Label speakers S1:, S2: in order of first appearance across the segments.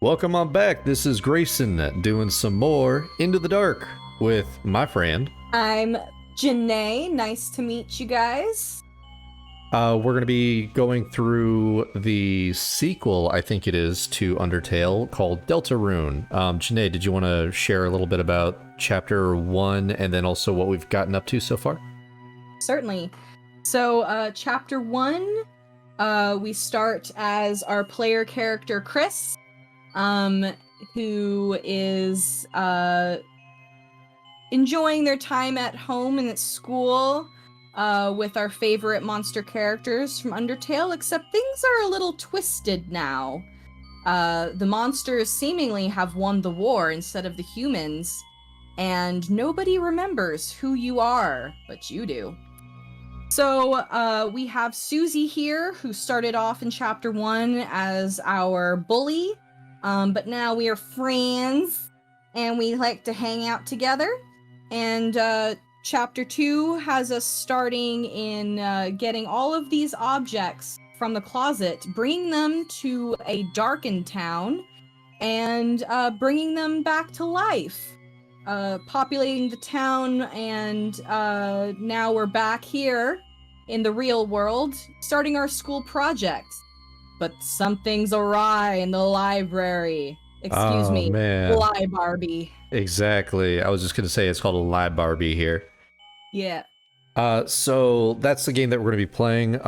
S1: Welcome on back. This is Grayson doing some more Into the Dark with my friend.
S2: I'm Jenai. Nice to meet you guys.
S1: We're going to be going through the sequel, I think it is, to Undertale called Deltarune. Jenai, did you want to share a little bit about Chapter 1 and then also what we've gotten up to so far?
S2: Certainly. So, Chapter 1, we start as our player character, Chris. Who is enjoying their time at home and at school with our favorite monster characters from Undertale, except things are a little twisted now. The monsters seemingly have won the war instead of the humans, and nobody remembers who you are, but you do. So we have Susie here, who started off in Chapter 1 as our bully. But now we are friends, and we like to hang out together. And Chapter 2 has us starting in getting all of these objects from the closet, bringing them to a darkened town, and bringing them back to life. Populating the town, and now we're back here in the real world, starting our school projects. But something's awry in the library. Excuse me,
S1: man.
S2: Library.
S1: Exactly. I was just going to say it's called a Library here.
S2: Yeah.
S1: So that's the game that we're going to be playing.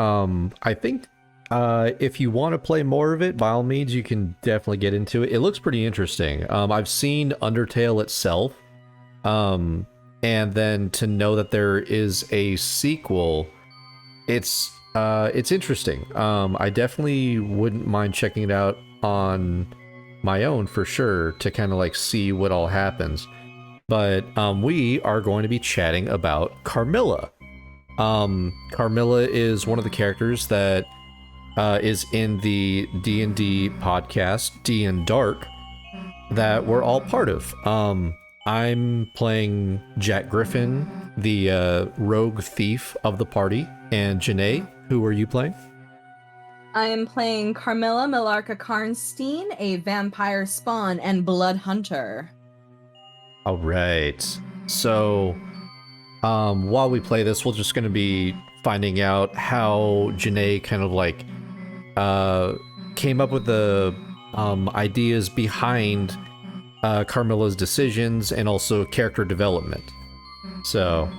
S1: I think if you want to play more of it, by all means, you can definitely get into it. It looks pretty interesting. I've seen Undertale itself. And then to know that there is a sequel, it's interesting. I definitely wouldn't mind checking it out on my own for sure to kind of like see what all happens. But we are going to be chatting about Carmilla. Carmilla is one of the characters that is in the D&D podcast, D&Dark, that we're all part of. I'm playing Jack Griffin, the rogue thief of the party, and Jenai, who are you playing?
S2: I am playing Carmilla Millarca Karnstein, a vampire spawn and blood hunter.
S1: All right. So, while we play this, we're just going to be finding out how Jenai kind of like came up with the ideas behind Carmilla's decisions and also character development. So,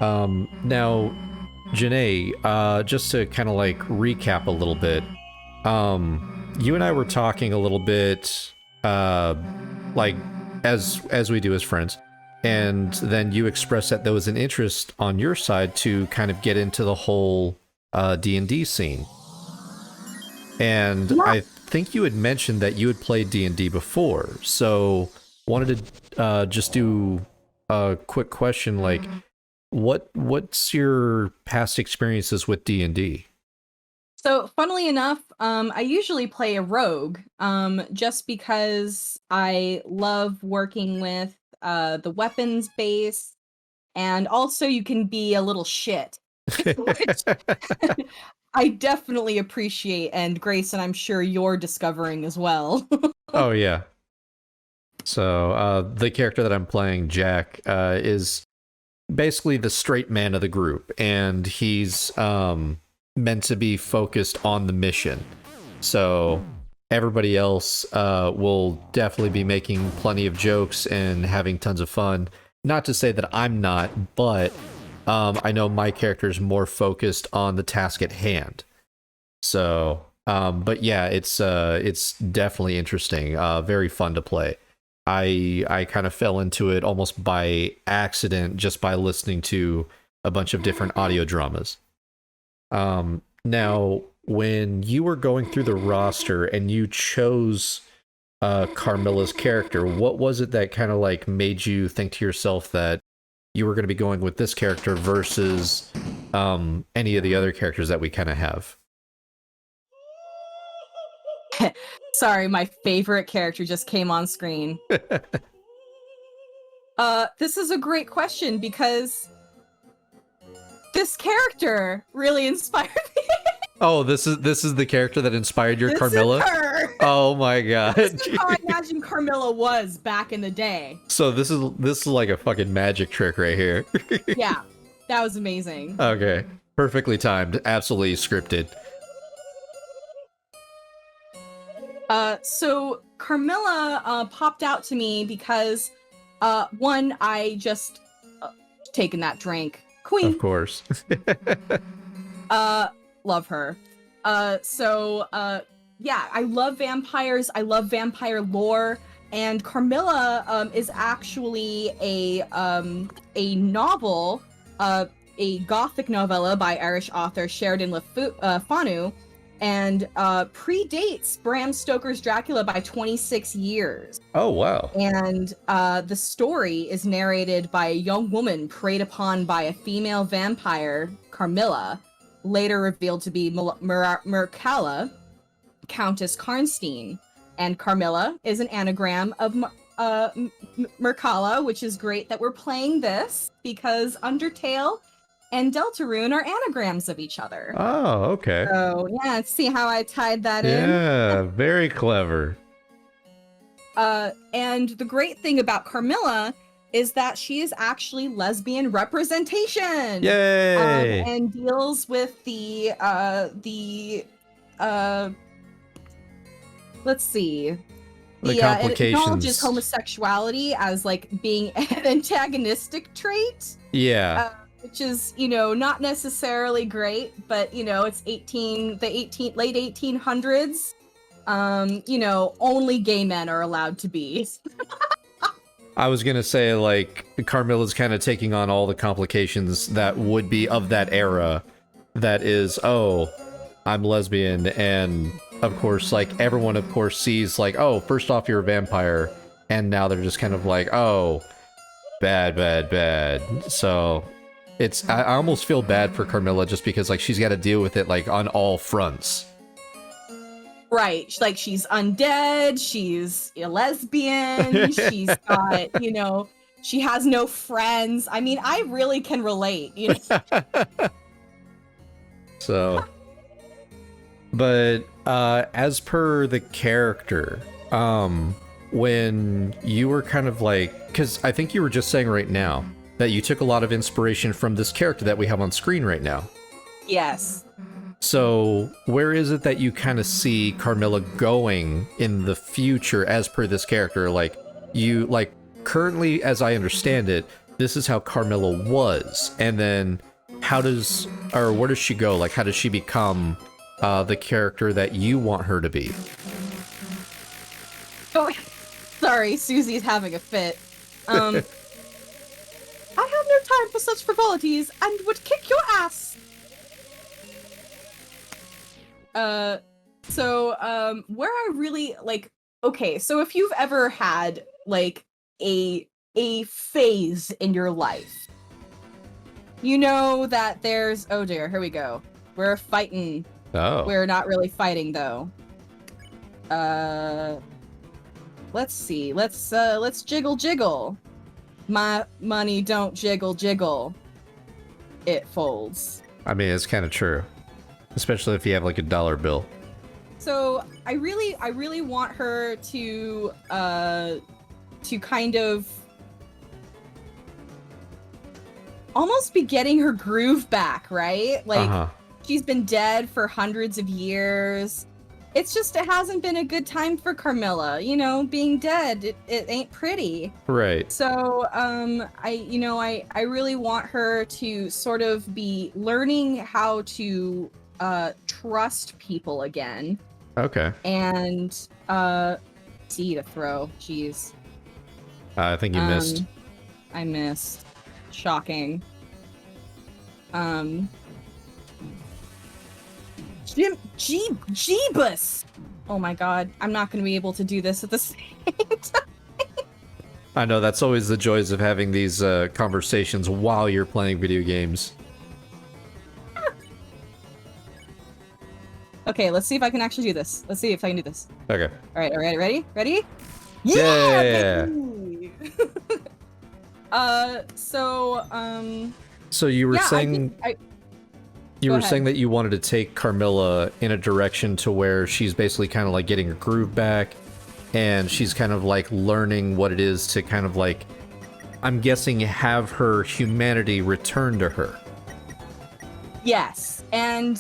S1: now, Jenai, just to kind of like recap a little bit, you and I were talking a little bit, like as we do as friends, and then you expressed that there was an interest on your side to kind of get into the whole D&D scene. And yeah. I think you had mentioned that you had played D&D before, so wanted to just do a quick question, like, what's your past experiences with D&D?
S2: So, funnily enough, I usually play a rogue, just because I love working with the weapons base, and also you can be a little shit, which I definitely appreciate, and Grayson, I'm sure you're discovering as well.
S1: Oh, yeah. So, the character that I'm playing, Jack, is basically the straight man of the group, and he's meant to be focused on the mission. So everybody else will definitely be making plenty of jokes and having tons of fun. Not to say that I'm not, but I know my character is more focused on the task at hand. So, but yeah, it's definitely interesting, very fun to play. I kind of fell into it almost by accident just by listening to a bunch of different audio dramas. Now, when you were going through the roster and you chose Carmilla's character, what was it that kind of like made you think to yourself that you were going to be going with this character versus any of the other characters that we kind of have?
S2: Sorry, my favorite character just came on screen. This is a great question because this character really inspired me.
S1: Oh, this is the character that inspired your Carmilla?
S2: Is her.
S1: Oh my god.
S2: This is how I imagine Carmilla was back in the day.
S1: So this is like a fucking magic trick right here.
S2: Yeah, that was amazing.
S1: Okay. Perfectly timed. Absolutely scripted.
S2: So Carmilla popped out to me because one, I just taken that drink. Queen.
S1: Of course.
S2: Love her. Yeah, I love vampires. I love vampire lore, and Carmilla is actually a novel, a gothic novella by Irish author Sheridan Le Fanu, and predates Bram Stoker's Dracula by 26 years.
S1: Oh wow.
S2: And the story is narrated by a young woman preyed upon by a female vampire, Carmilla, later revealed to be Mircalla, Countess Karnstein. And Carmilla is an anagram of Mircalla, which is great that we're playing this because Undertale and Deltarune are anagrams of each other.
S1: Oh, okay.
S2: So yeah, see how I tied that in?
S1: Yeah, very clever.
S2: And the great thing about Carmilla is that she is actually lesbian representation.
S1: Yay!
S2: And deals with let's see.
S1: The
S2: It
S1: complications.
S2: acknowledges homosexuality as like being an antagonistic trait.
S1: Yeah.
S2: Which is, not necessarily great, but it's late 1800s. Only gay men are allowed to be.
S1: I was gonna say, like, Carmilla's kind of taking on all the complications that would be of that era. That is, oh, I'm lesbian, and of course, like, everyone, of course, sees, like, oh, first off, you're a vampire, and now they're just kind of like, oh, bad, bad, bad. So, I almost feel bad for Carmilla just because, like, she's got to deal with it, like, on all fronts.
S2: Right, like she's undead, she's a lesbian, she's got, she has no friends. I mean, I really can relate,
S1: So, but as per the character, when you were kind of like, because I think you were just saying right now that you took a lot of inspiration from this character that we have on screen right now.
S2: Yes.
S1: So, where is it that you kind of see Carmilla going in the future as per this character? Like, currently, as I understand it, this is how Carmilla was. And then, where does she go? Like, how does she become the character that you want her to be?
S2: Oh, sorry, Susie's having a fit. I have no time for such frivolities and would kick your ass. Where I really okay, so if you've ever had like a phase in your life, you know that there's, oh dear, here we go. We're fighting.
S1: Oh.
S2: We're not really fighting though. Let's see. Let's jiggle. My money don't jiggle. It folds.
S1: I mean, it's kind of true. Especially if you have like a dollar bill.
S2: So I really want her to kind of almost be getting her groove back, right? Like she's been dead for hundreds of years. It's just, it hasn't been a good time for Carmilla, being dead. It ain't pretty.
S1: Right.
S2: So, I really want her to sort of be learning how to trust people again.
S1: Okay.
S2: And C to throw. Jeez.
S1: I think you missed.
S2: I missed. Shocking. Jeebus! Oh my god, I'm not gonna be able to do this at the same time.
S1: I know, that's always the joys of having these conversations while you're playing video games.
S2: Okay, let's see if I can actually do this. Let's see if I can do this.
S1: Okay.
S2: Alright, ready? Ready?
S1: Yeah!
S2: So
S1: you were saying... You
S2: Go
S1: were
S2: ahead.
S1: saying that you wanted to take Carmilla in a direction to where she's basically kind of like getting her groove back, and she's kind of like learning what it is to kind of like, I'm guessing, have her humanity return to her.
S2: Yes, and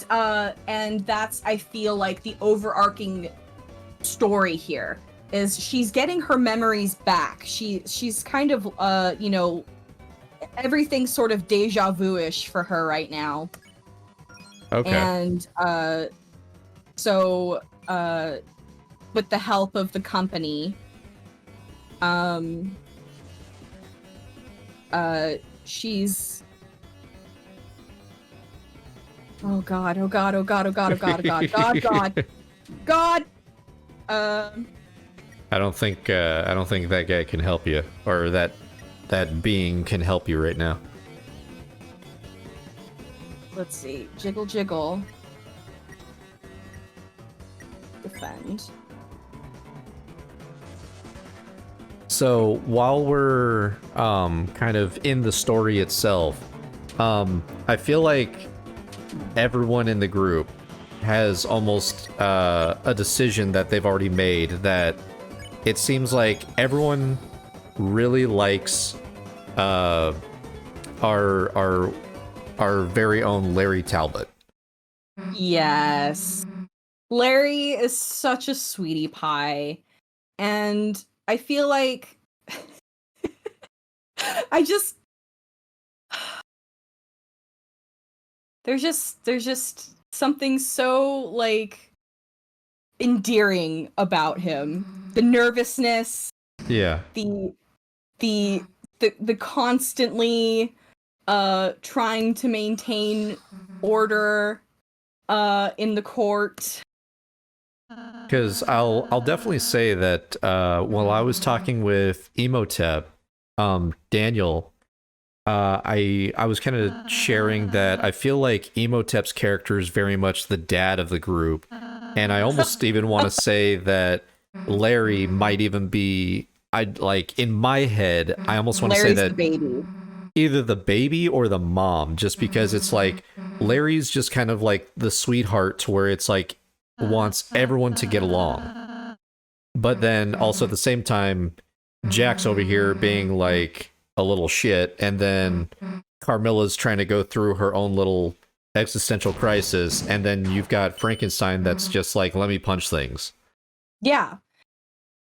S2: that's, I feel like, the overarching story here is she's getting her memories back. She's kind of everything's sort of deja vu-ish for her right now.
S1: Okay.
S2: And so with the help of the company, she's oh god.
S1: I don't think that guy can help you, or that being can help you right now.
S2: Let's see. Jiggle. Defend.
S1: So while we're kind of in the story itself, I feel like everyone in the group has almost a decision that they've already made, that it seems like everyone really likes our very own Larry Talbot.
S2: Yes. Larry is such a sweetie pie, and I feel like there's just something so like endearing about him. The nervousness,
S1: Yeah.
S2: the constantly trying to maintain order in the court.
S1: Because I'll definitely say that while I was talking with Emotep, Daniel, I was kind of sharing that I feel like Emotep's character is very much the dad of the group, and I almost even want to say that Larry might even be, in my head, I almost want to say
S2: Larry's
S1: that
S2: the baby.
S1: either the baby or the mom, just because it's like Larry's just kind of like the sweetheart to where it's like wants everyone to get along. But then also at the same time, Jack's over here being like a little shit, and then Carmilla's trying to go through her own little existential crisis, and then you've got Frankenstein that's just like, let me punch things.
S2: Yeah.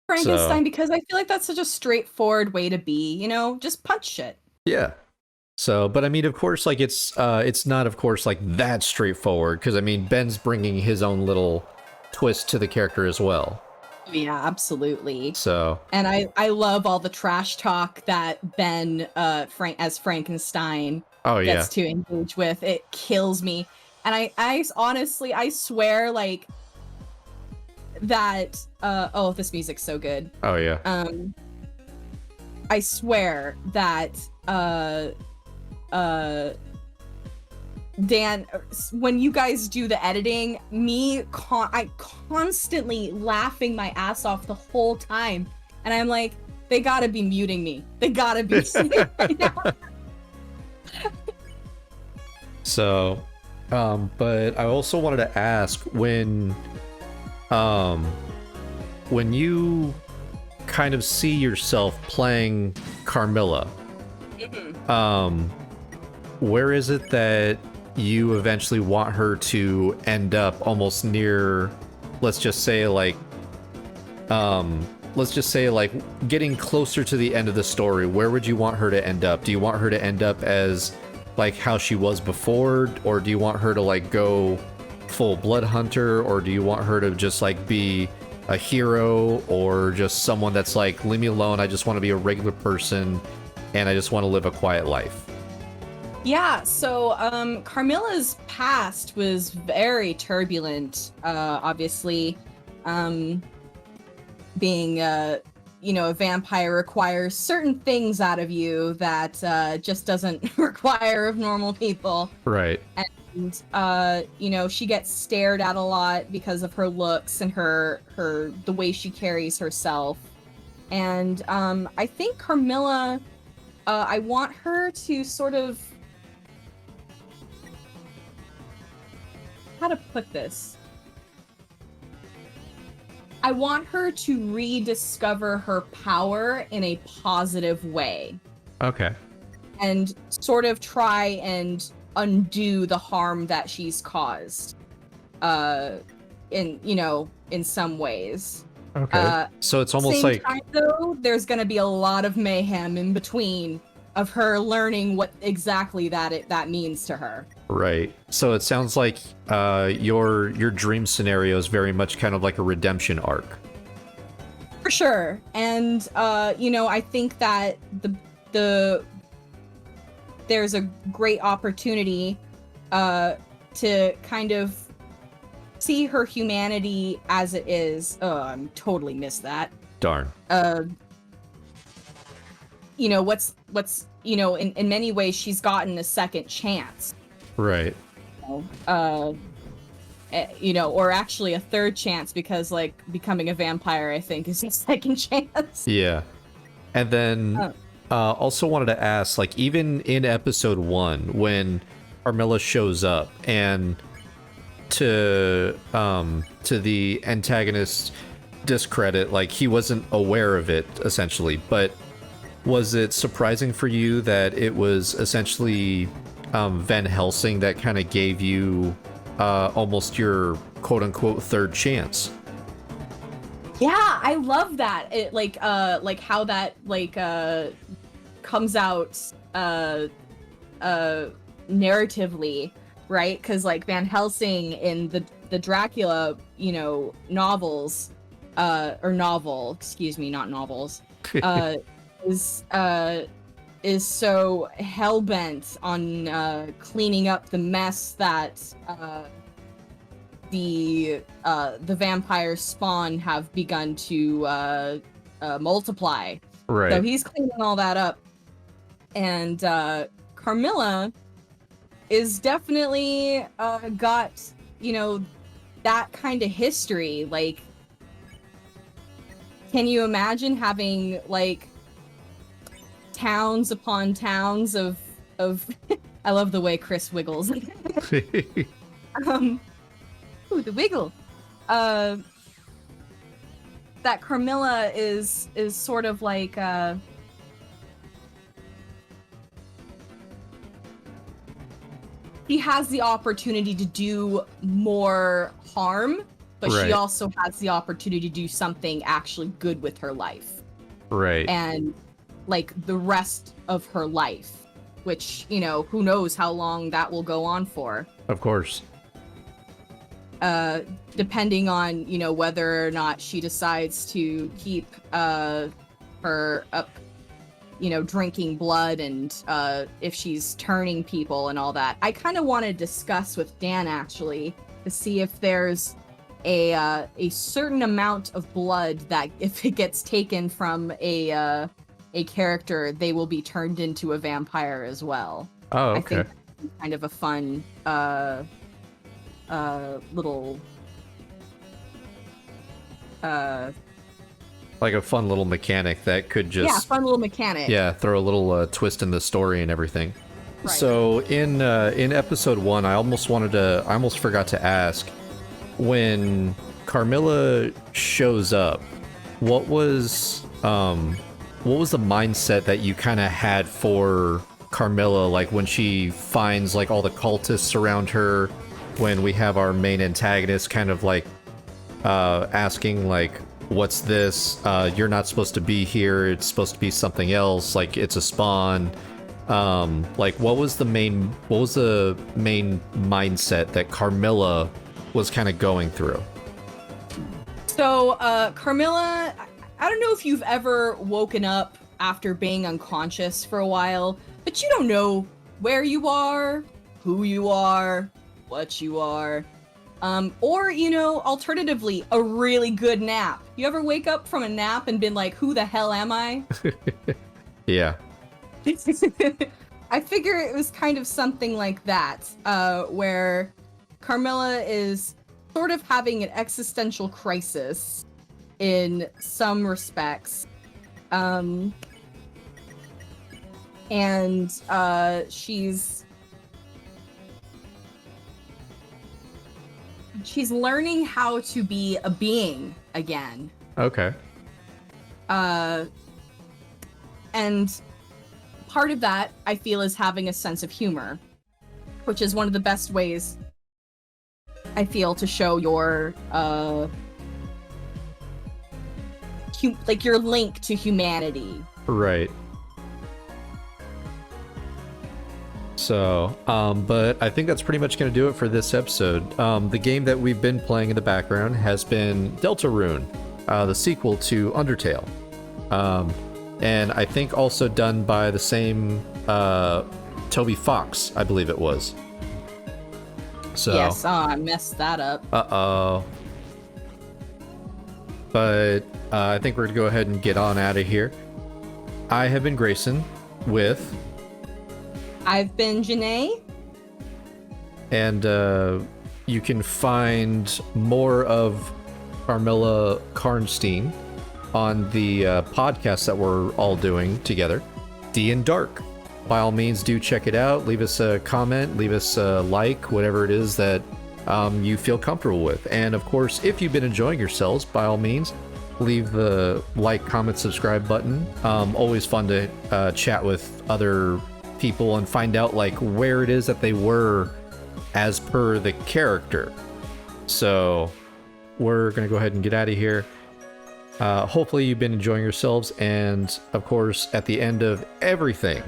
S2: Frankenstein, because I feel like that's such a straightforward way to be, just punch shit.
S1: Yeah. So, but I mean, of course, like it's not, of course, like that straightforward, because I mean, Ben's bringing his own little twist to the character as well.
S2: Yeah, absolutely.
S1: So,
S2: and I love all the trash talk that Ben, as Frankenstein, gets to engage with. It kills me, and I honestly, I swear, like that. Oh, this music's so good.
S1: Oh yeah.
S2: I swear that Dan, when you guys do the editing, I constantly laughing my ass off the whole time, and I'm like, they gotta be muting me. They gotta be.
S1: So, but I also wanted to ask, when you kind of see yourself playing Carmilla, where is it that you eventually want her to end up, almost near, let's just say like getting closer to the end of the story? Where would you want her to end up? Do you want her to end up as like how she was before, or do you want her to like go full blood hunter, or do you want her to just like be a hero, or just someone that's like, leave me alone, I just want to be a regular person and I just want to live a quiet life?
S2: Yeah, so Carmilla's past was very turbulent, obviously. Being a vampire requires certain things out of you that just doesn't require of normal people.
S1: Right.
S2: And she gets stared at a lot because of her looks and the way she carries herself. And I think Carmilla, I want her to sort of how to put this. I want her to rediscover her power in a positive way.
S1: Okay.
S2: And sort of try and undo the harm that she's caused. In some ways.
S1: Okay. So it's almost
S2: same
S1: like
S2: time, though, there's going to be a lot of mayhem in between of her learning what exactly that means to her.
S1: right. So it sounds like your dream scenario is very much kind of like a redemption arc.
S2: For sure. And I think that there's a great opportunity to kind of see her humanity as it is. Oh, I totally missed that.
S1: Darn.
S2: In many ways she's gotten a second chance.
S1: Right.
S2: Or actually a third chance, because like becoming a vampire, I think, is a second chance.
S1: Yeah. And then also wanted to ask, like, even in episode 1, when Carmilla shows up and to the antagonist's discredit, like, he wasn't aware of it, essentially, but was it surprising for you that it was essentially Van Helsing that kind of gave you almost your quote-unquote third chance?
S2: Yeah, I love that. It how that comes out narratively, right? Because like Van Helsing in the Dracula, novels, or novel, excuse me, not novels, is so hell-bent on cleaning up the mess that the vampire spawn have begun to multiply.
S1: Right.
S2: So he's cleaning all that up. And Carmilla is definitely got, that kind of history. Like, can you imagine having like towns upon towns of I love the way Chris wiggles. Ooh, the wiggle. That Carmilla is sort of like he has the opportunity to do more harm, but
S1: Right.
S2: she also has the opportunity to do something actually good with her life.
S1: Right.
S2: And like the rest of her life, which, who knows how long that will go on for.
S1: Of course.
S2: Depending on, whether or not she decides to keep her up, drinking blood, and if she's turning people and all that. I kind of want to discuss with Dan, actually, to see if there's a certain amount of blood that if it gets taken from a character, they will be turned into a vampire as well.
S1: Oh, okay.
S2: I think that's kind of a fun little
S1: like a fun little mechanic that could just
S2: fun little mechanic.
S1: throw a little twist in the story and everything.
S2: Right.
S1: So in episode 1, I almost forgot to ask, when Carmilla shows up, what was the mindset that you kind of had for Carmilla, like when she finds like all the cultists around her, when we have our main antagonist kind of like asking like, what's this? You're not supposed to be here. It's supposed to be something else. Like, it's a spawn. Like, what was the main mindset that Carmilla was kind of going through?
S2: So, Carmilla, I don't know if you've ever woken up after being unconscious for a while, but you don't know where you are, who you are, what you are. Or, alternatively, a really good nap. You ever wake up from a nap and been like, who the hell am I?
S1: Yeah.
S2: I figure it was kind of something like that, where Carmilla is sort of having an existential crisis in some respects. And she's she's learning how to be a being again.
S1: Okay.
S2: And part of that, I feel, is having a sense of humor, which is one of the best ways, I feel, to show your, your link to humanity.
S1: Right. So, but I think that's pretty much going to do it for this episode. The game that we've been playing in the background has been Deltarune, the sequel to Undertale. And I think also done by the same Toby Fox, I believe it was. So,
S2: yes, I messed that up.
S1: Uh-oh. But I think we're going to go ahead and get on out of here. I have been Grayson with...
S2: I've been Jenai.
S1: And you can find more of Carmilla Karnstein on the podcast that we're all doing together, D&Dark. By all means, do check it out. Leave us a comment, leave us a like, whatever it is that you feel comfortable with. And of course, if you've been enjoying yourselves, by all means, leave the like, comment, subscribe button. Always fun to chat with other people and find out like where it is that they were as per the character. So we're gonna go ahead and get out of here. Hopefully you've been enjoying yourselves, and of course at the end of everything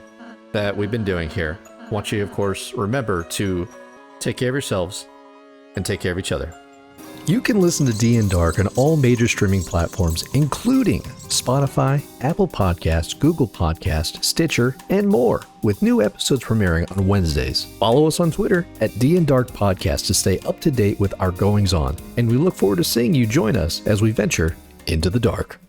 S1: that we've been doing here, I want you to of course remember to take care of yourselves and take care of each other.
S3: You can listen to D&Dark on all major streaming platforms, including Spotify, Apple Podcasts, Google Podcasts, Stitcher, and more, with new episodes premiering on Wednesdays. Follow us on Twitter at D&Dark Podcast to stay up to date with our goings-on, and we look forward to seeing you join us as we venture into the dark.